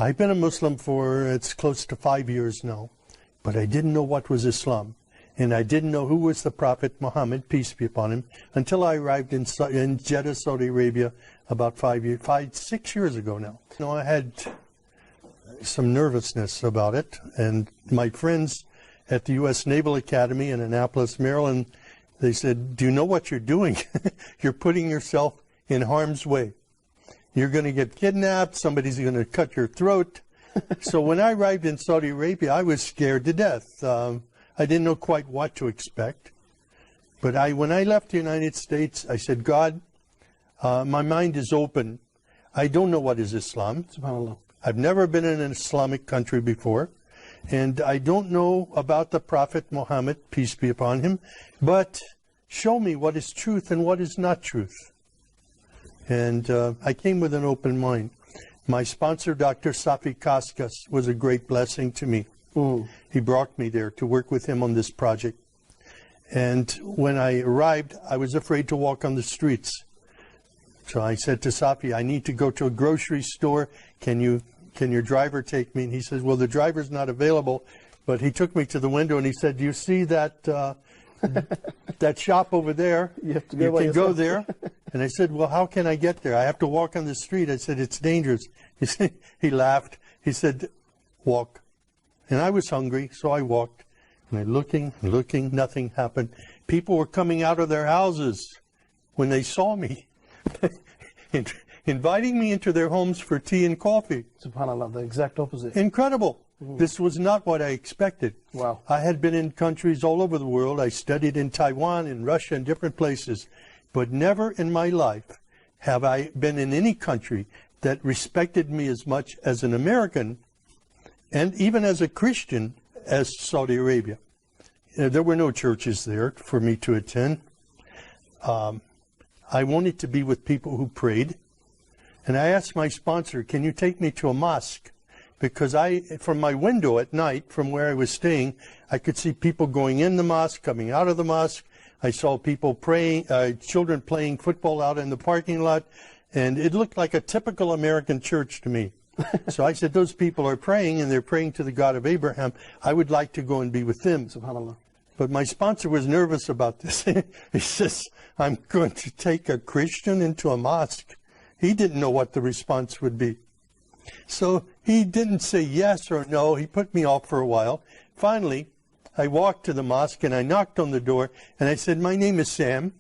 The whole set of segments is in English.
I've been a Muslim for, it's close to 5 years now, but I didn't know what was Islam. And I didn't know who was the Prophet Muhammad, peace be upon him, until I arrived in Jeddah, Saudi Arabia, about 6 years ago now. You know, I had some nervousness about it, and my friends at the U.S. Naval Academy in Annapolis, Maryland, they said, do you know what you're doing? You're putting yourself in harm's way. You're going to get kidnapped, somebody's going to cut your throat. So when I arrived in Saudi Arabia, I was scared to death. I didn't know quite what to expect. But when I left the United States, I said, God, my mind is open. I don't know what is Islam. SubhanAllah. I've never been in an Islamic country before. And I don't know about the Prophet Muhammad, peace be upon him. But show me what is truth and what is not truth. And I came with an open mind. My sponsor, Dr. Safi Kaskas, was a great blessing to me. He brought me there to work with him on this project. And when I arrived, I was afraid to walk on the streets. So I said to Safi, I need to go to a grocery store. Can your driver take me? And he says, well, the driver's not available. But he took me to the window and he said, do you see that that shop over there? You can go there. And I said, well, how can I get there? I have to walk on the street. I said, it's dangerous. He laughed. He said, walk. And I was hungry, so I walked. And I looking, nothing happened. People were coming out of their houses when they saw me, inviting me into their homes for tea and coffee. SubhanAllah, the exact opposite. Incredible. This was not what I expected. Wow. I had been in countries all over the world. I studied in Taiwan, in Russia, and different places. But never in my life have I been in any country that respected me as much as an American, and even as a Christian, as Saudi Arabia. There were no churches there for me to attend. I wanted to be with people who prayed. And I asked my sponsor, can you take me to a mosque? Because from my window at night, from where I was staying, I could see people going in the mosque, coming out of the mosque. I saw people praying, children playing football out in the parking lot. And it looked like a typical American church to me. So I said, those people are praying, and they're praying to the God of Abraham. I would like to go and be with them. SubhanAllah. But my sponsor was nervous about this. He says, I'm going to take a Christian into a mosque. He didn't know what the response would be. So he didn't say yes or no. He put me off for a while. Finally, I walked to the mosque, and I knocked on the door, and I said, my name is Sam.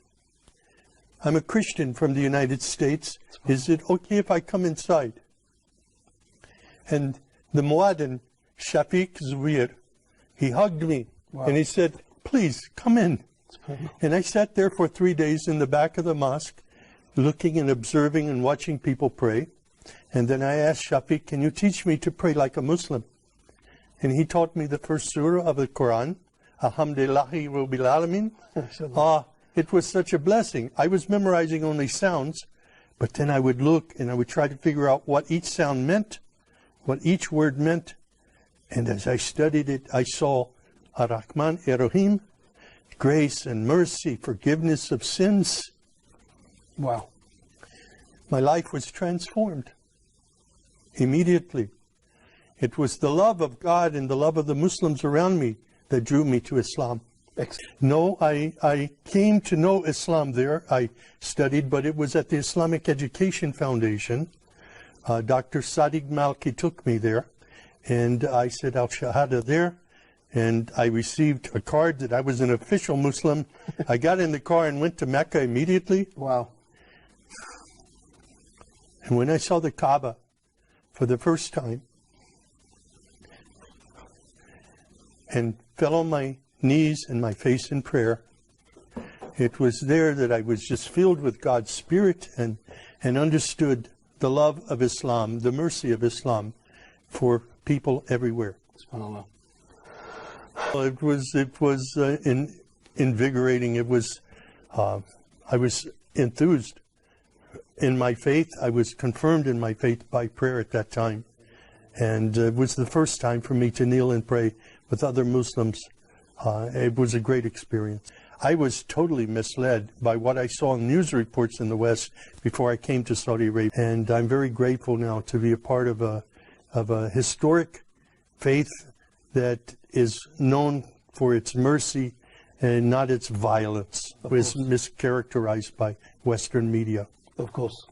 I'm a Christian from the United States. Is it okay if I come inside? And the Muaddin, Shafiq Zubair, he hugged me. Wow. And he said, please, come in. And I sat there for 3 days in the back of the mosque, looking and observing and watching people pray. And then I asked Shafiq, can you teach me to pray like a Muslim? And he taught me the first surah of the Quran, Alhamdulillahi Rabbil Alameen. It was such a blessing. I was memorizing only sounds, but then I would look and I would try to figure out what each sound meant, what each word meant. And as I studied it, I saw Ar-Rahman Ar-Rahim, grace and mercy, forgiveness of sins. Wow. My life was transformed immediately. It was the love of God and the love of the Muslims around me that drew me to Islam. No, I came to know Islam there. I studied, but it was at the Islamic Education Foundation. Dr. Sadiq Malki took me there, and I said Al-Shahada there, and I received a card that I was an official Muslim. I got in the car and went to Mecca immediately. Wow. And when I saw the Kaaba for the first time, and fell on my knees and my face in prayer, it was there that I was just filled with God's Spirit and understood the love of Islam, the mercy of Islam for people everywhere. SubhanAllah. It was invigorating. It was, I was enthused in my faith. I was confirmed in my faith by prayer at that time. And it was the first time for me to kneel and pray with other Muslims. It was a great experience. I was totally misled by what I saw in news reports in the West before I came to Saudi Arabia. And I'm very grateful now to be a part of of a historic faith that is known for its mercy and not its violence, was mischaracterized by Western media. Of course.